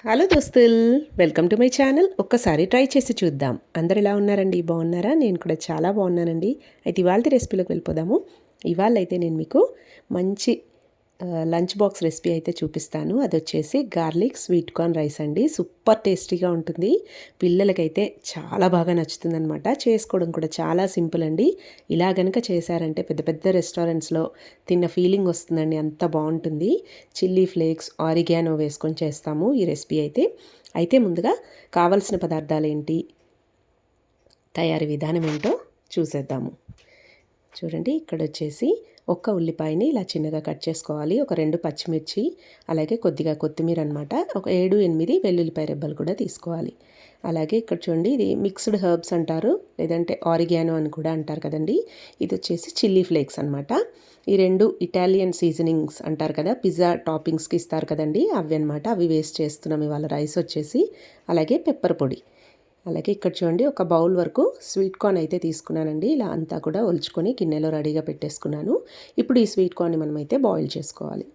Hello దోస్తుల్, welcome to my channel. ఒక్కసారి try చేసి చూద్దాం. అందరు ఎలా ఉన్నారండి? బాగున్నారా? నేను కూడా చాలా బాగున్నానండి. అయితే ఇవాళ రెసిపీలోకి వెళ్ళిపోదాము. ఇవాళ అయితే నేను మీకు మంచి లంచ్ బాక్స్ రెసిపీ అయితే చూపిస్తాను. అది వచ్చేసి గార్లిక్ స్వీట్ కార్న్ రైస్ అండి. సూపర్ టేస్టీగా ఉంటుంది. పిల్లలకైతే చాలా బాగా నచ్చుతుందనమాట. చేసుకోవడం కూడా చాలా సింపుల్ అండి. ఇలా గనుక చేశారంటే పెద్ద పెద్ద రెస్టారెంట్స్లో తిన్న ఫీలింగ్ వస్తుందండి. అంత బాగుంటుంది. చిల్లీ ఫ్లేక్స్, ఆరిగానో వేసుకొని చేస్తాము ఈ రెసిపీ అయితే. అయితే ముందుగా కావలసిన పదార్థాలు ఏంటి, తయారీ విధానం ఏంటో చూసేద్దాము. చూడండి, ఇక్కడ వచ్చేసి ఒక్క ఉల్లిపాయని ఇలా చిన్నగా కట్ చేసుకోవాలి. ఒక 2 పచ్చిమిర్చి, అలాగే కొద్దిగా కొత్తిమీర అనమాట. ఒక 7-8 వెల్లుల్లిపాయ రెబ్బలు కూడా తీసుకోవాలి. అలాగే ఇక్కడ చూడండి, ఇది మిక్స్డ్ హర్బ్స్ అంటారు, లేదంటే ఆరిగానో అని కూడా అంటారు కదండి. ఇది వచ్చేసి చిల్లీ ఫ్లేక్స్ అనమాట. ఈ 2 ఇటాలియన్ సీజనింగ్స్ అంటారు కదా, పిజ్జా టాపింగ్స్కి ఇస్తారు కదండి, అవి అనమాట. అవి వేస్ట్ చేస్తున్నాం ఇవాళ. రైస్ వచ్చేసి అలాగే పెప్పర్ పొడి. అలాగే ఇక్కడ చూడండి, ఒక బౌల్ వరకు స్వీట్ కార్న్ అయితే తీసుకున్నానండి. ఇలా అంతా కూడా ఒలుచుకొని గిన్నెలో రెడీగా పెట్టేసుకున్నాను. ఇప్పుడు ఈ స్వీట్ కార్న్ని మనమైతే బాయిల్ చేసుకోవాలి.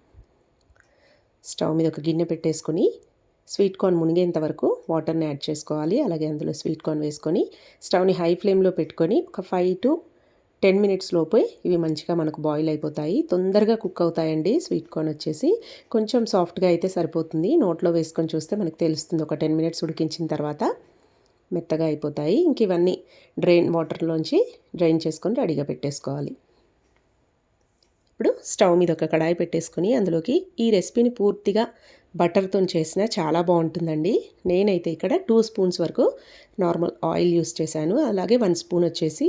స్టవ్ మీద ఒక గిన్నె పెట్టేసుకొని స్వీట్ కార్న్ మునిగేంత వరకు వాటర్ని యాడ్ చేసుకోవాలి. అలాగే అందులో స్వీట్ కార్న్ వేసుకొని స్టవ్ని హై ఫ్లేమ్లో పెట్టుకొని ఒక 5 to 10 minutes లోపే ఇవి మంచిగా మనకు బాయిల్ అయిపోతాయి. తొందరగా కుక్ అవుతాయండి. స్వీట్ కార్న్ వచ్చేసి కొంచెం సాఫ్ట్గా అయితే సరిపోతుంది. నోట్లో వేసుకొని చూస్తే మనకు తెలుస్తుంది. ఒక 10 minutes ఉడికించిన తర్వాత మెత్తగా అయిపోతాయి. ఇంక ఇవన్నీ వాటర్లోంచి డ్రైన్ చేసుకొని రెడీగా పెట్టేసుకోవాలి. ఇప్పుడు స్టవ్ మీద ఒక కడాయి పెట్టేసుకొని అందులోకి ఈ రెసిపీని పూర్తిగా బటర్తో చేసినా చాలా బాగుంటుందండి. నేనైతే ఇక్కడ 2 స్పూన్స్ వరకు నార్మల్ ఆయిల్ యూస్ చేశాను. అలాగే 1 స్పూన్ వచ్చేసి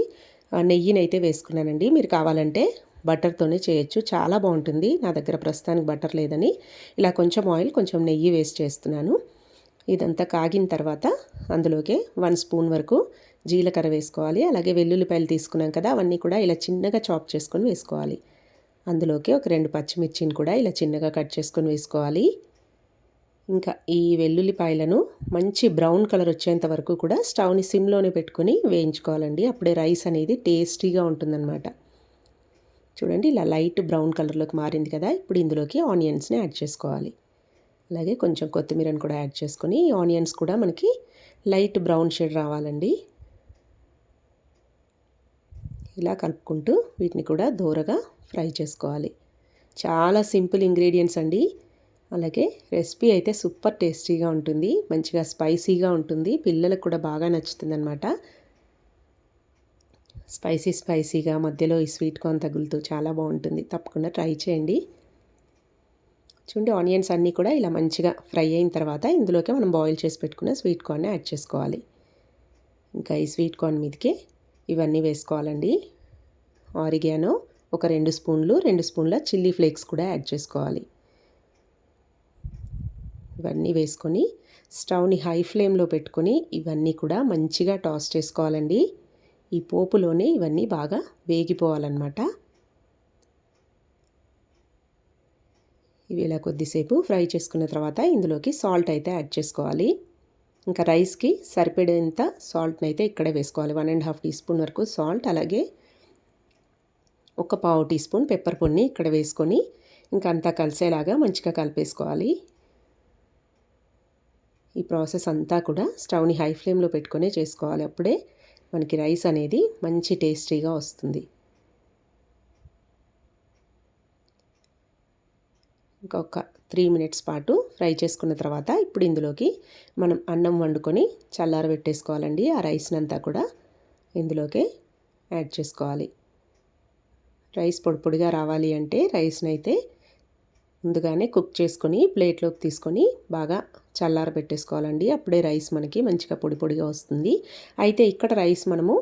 నెయ్యిని అయితే వేసుకున్నానండి. మీరు కావాలంటే బటర్తోనే చేయొచ్చు, చాలా బాగుంటుంది. నా దగ్గర ప్రస్తుతానికి బటర్ లేదని ఇలా కొంచెం ఆయిల్, కొంచెం నెయ్యి వేస్ట్ చేస్తున్నాను. ఇదంతా కాగిన తర్వాత అందులోకి 1 స్పూన్ వరకు జీలకర్ర వేసుకోవాలి. అలాగే వెల్లుల్లిపాయలు తీసుకున్నాం కదా, అవన్నీ కూడా ఇలా చిన్నగా చాప్ చేసుకొని వేసుకోవాలి. అందులోకి ఒక 2 పచ్చిమిర్చిని కూడా ఇలా చిన్నగా కట్ చేసుకొని వేసుకోవాలి. ఇంకా ఈ వెల్లుల్లిపాయలను మంచి బ్రౌన్ కలర్ వచ్చేంత వరకు కూడా స్టవ్ని సిమ్లోనే పెట్టుకొని వేయించుకోవాలండి. అప్పుడే రైస్ అనేది టేస్టీగా ఉంటుందన్నమాట. చూడండి, ఇలా లైట్ బ్రౌన్ కలర్లోకి మారింది కదా. ఇప్పుడు ఇందులోకి ఆనియన్స్ని యాడ్ చేసుకోవాలి. అలాగే కొంచెం కొత్తిమీరని కూడా యాడ్ చేసుకొని, ఆనియన్స్ కూడా మనకి లైట్ బ్రౌన్ షేడ్ రావాలండి. ఇలా కలుపుకుంటూ వీటిని కూడా దూరగా ఫ్రై చేసుకోవాలి. చాలా సింపుల్ ఇంగ్రీడియంట్స్ అండి. అలాగే రెసిపీ అయితే సూపర్ టేస్టీగా ఉంటుంది. మంచిగా స్పైసీగా ఉంటుంది. పిల్లలకు కూడా బాగా నచ్చుతుంది అనమాట. స్పైసీగా మధ్యలో ఈ స్వీట్ కార్న్ తగులుతూ చాలా బాగుంటుంది. తప్పకుండా ట్రై చేయండి. చూడండి, ఆనియన్స్ అన్నీ కూడా ఇలా మంచిగా ఫ్రై అయిన తర్వాత ఇందులోకి మనం బాయిల్ చేసి పెట్టుకున్న స్వీట్ కార్న్ని యాడ్ చేసుకోవాలి. ఇంకా ఈ స్వీట్ కార్న్ మీదకి ఇవన్నీ వేసుకోవాలండి. ఆరిగానో ఒక 2 స్పూన్లు, 2 స్పూన్ల చిల్లీ ఫ్లేక్స్ కూడా యాడ్ చేసుకోవాలి. ఇవన్నీ వేసుకొని స్టవ్ని హై ఫ్లేమ్లో పెట్టుకొని ఇవన్నీ కూడా మంచిగా టాస్ చేసుకోవాలండి. ఈ పోపులోనే ఇవన్నీ బాగా వేగిపోవాలన్నమాట. ఇవి ఇలా కొద్దిసేపు ఫ్రై చేసుకున్న తర్వాత ఇందులోకి సాల్ట్ అయితే యాడ్ చేసుకోవాలి. ఇంకా రైస్కి సరిపడేంత సాల్ట్ని అయితే ఇక్కడే వేసుకోవాలి. 1.5 టీ స్పూన్ వరకు సాల్ట్, అలాగే ఒక పావు టీ స్పూన్ పెప్పర్ పొడిని ఇక్కడ వేసుకొని ఇంకా అంతా కలిసేలాగా మంచిగా కలిపేసుకోవాలి. ఈ ప్రాసెస్ అంతా కూడా స్టవ్ని హై ఫ్లేమ్లో పెట్టుకొని చేసుకోవాలి. అప్పుడే మనకి రైస్ అనేది మంచి టేస్టీగా వస్తుంది. ఇంకొక 3 minutes పాటు ఫ్రై చేసుకున్న తర్వాత ఇప్పుడు ఇందులోకి మనం అన్నం వండుకొని చల్లారబెట్టేసుకోవాలండి. ఆ రైస్ని అంతా కూడా ఇందులోకి యాడ్ చేసుకోవాలి. రైస్ పొడి పొడిగా రావాలి అంటే రైస్ని అయితే ముందుగానే కుక్ చేసుకొని ప్లేట్లోకి తీసుకొని బాగా చల్లారబెట్టేసుకోవాలండి. అప్పుడే రైస్ మనకి మంచిగా పొడి పొడిగా వస్తుంది. అయితే ఇక్కడ రైస్ మనము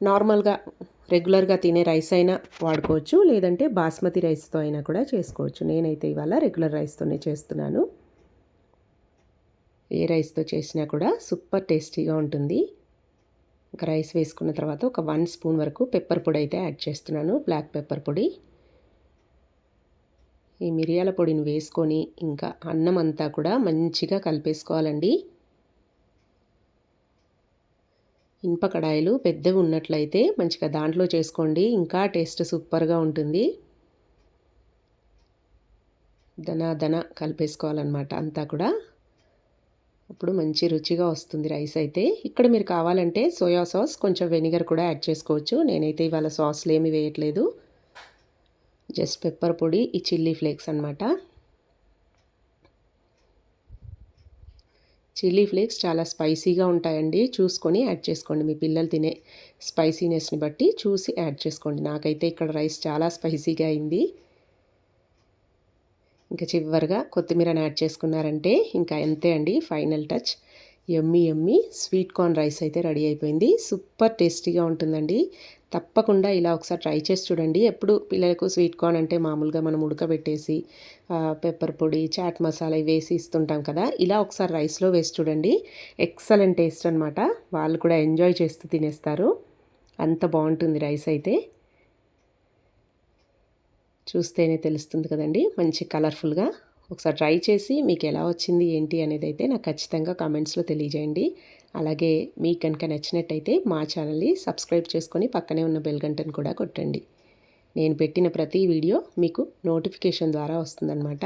నార్మల్గా రెగ్యులర్గా తినే రైస్ అయినా వాడుకోవచ్చు, లేదంటే బాస్మతి రైస్తో అయినా కూడా చేసుకోవచ్చు. నేనైతే ఇవాళ రెగ్యులర్ రైస్తోనే చేస్తున్నాను. ఏ రైస్తో చేసినా కూడా సూపర్ టేస్టీగా ఉంటుంది. ఇంకా రైస్ వేసుకున్న తర్వాత ఒక 1 స్పూన్ వరకు పెప్పర్ పొడి అయితే యాడ్ చేస్తున్నాను, బ్లాక్ పెప్పర్ పొడి. ఈ మిరియాల పొడిని వేసుకొని ఇంకా అన్నం అంతా కూడా మంచిగా కలిపేసుకోవాలండి. ఇనుప కడాయిలు పెద్దవి ఉన్నట్లయితే మంచిగా దాంట్లో చేసుకోండి, ఇంకా టేస్ట్ సూపర్గా ఉంటుంది. దన కలిపేసుకోవాలన్నమాట అంతా కూడా. అప్పుడు మంచి రుచిగా వస్తుంది రైస్ అయితే. ఇక్కడ మీరు కావాలంటే సోయా సాస్ కొంచెం వెనిగర్ కూడా యాడ్ చేసుకోవచ్చు. నేనైతే ఇవాళ సాస్లు ఏమి వేయట్లేదు. జస్ట్ పెప్పర్ పొడి, ఈ చిల్లీ ఫ్లేక్స్ అనమాట. చిల్లీ ఫ్లేక్స్ చాలా స్పైసీగా ఉంటాయండి. చూసుకొని యాడ్ చేసుకోండి. మీ పిల్లలు తినే స్పైసీనెస్ని బట్టి చూసి యాడ్ చేసుకోండి. నాకైతే ఇక్కడ రైస్ చాలా స్పైసీగా అయింది. ఇంకా చివరిగా కొత్తిమీరని యాడ్ చేసుకున్నారంటే ఇంకా అంతే అండి, ఫైనల్ టచ్. యమ్మీ యమ్మీ స్వీట్ కార్న్ రైస్ అయితే రెడీ అయిపోయింది. సూపర్ టేస్టీగా ఉంటుందండి. తప్పకుండా ఇలా ఒకసారి ట్రై చేసి చూడండి. ఎప్పుడు పిల్లలకు స్వీట్ కార్న్ అంటే మామూలుగా మనం ఉడకబెట్టేసి పెప్పర్ పొడి, చాట్ మసాలా వేసి ఇస్తుంటాం కదా. ఇలా ఒకసారి రైస్లో వేసి చూడండి. ఎక్సలెంట్ టేస్ట్ అనమాట. వాళ్ళు కూడా ఎంజాయ్ చేస్తూ తినేస్తారు. అంత బాగుంటుంది రైస్ అయితే. చూస్తేనే తెలుస్తుంది కదండి, మంచి కలర్ఫుల్గా. ఒకసారి ట్రై చేసి మీకు ఎలా వచ్చింది ఏంటి అనేది అయితే నాకు ఖచ్చితంగా కామెంట్స్లో తెలియజేయండి. అలాగే మీకు కనుక నచ్చినట్టయితే మా ఛానల్ని సబ్స్క్రైబ్ చేసుకొని పక్కనే ఉన్న బెల్ గంటను కూడా కొట్టండి. నేను పెట్టిన ప్రతి వీడియో మీకు నోటిఫికేషన్ ద్వారా వస్తుందన్నమాట.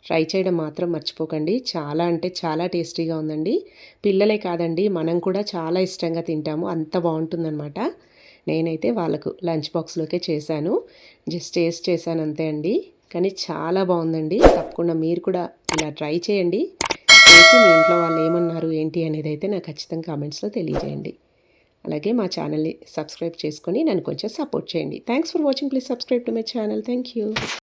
ట్రై చేయడం మాత్రం మర్చిపోకండి. చాలా అంటే చాలా టేస్టీగా ఉందండి. పిల్లలే కాదండి, మనం కూడా చాలా ఇష్టంగా తింటాము. అంత బాగుంటుందన్నమాట. నేనైతే వాళ్ళకు లంచ్ బాక్స్లోకే చేశాను. జస్ట్ టేస్ట్ చేశాను అంతే అండి. కానీ చాలా బాగుందండి. తప్పకుండా మీరు కూడా ఇలా ట్రై చేయండి. చేసి మీ ఇంట్లో వాళ్ళు ఏమన్నారు ఏంటి అనేది అయితే నాకు ఖచ్చితంగా కామెంట్స్లో తెలియజేయండి. అలాగే మా ఛానల్ని సబ్స్క్రైబ్ చేసుకొని నన్ను కొంచెం సపోర్ట్ చేయండి. Thanks for watching. Please subscribe to my channel. Thank you.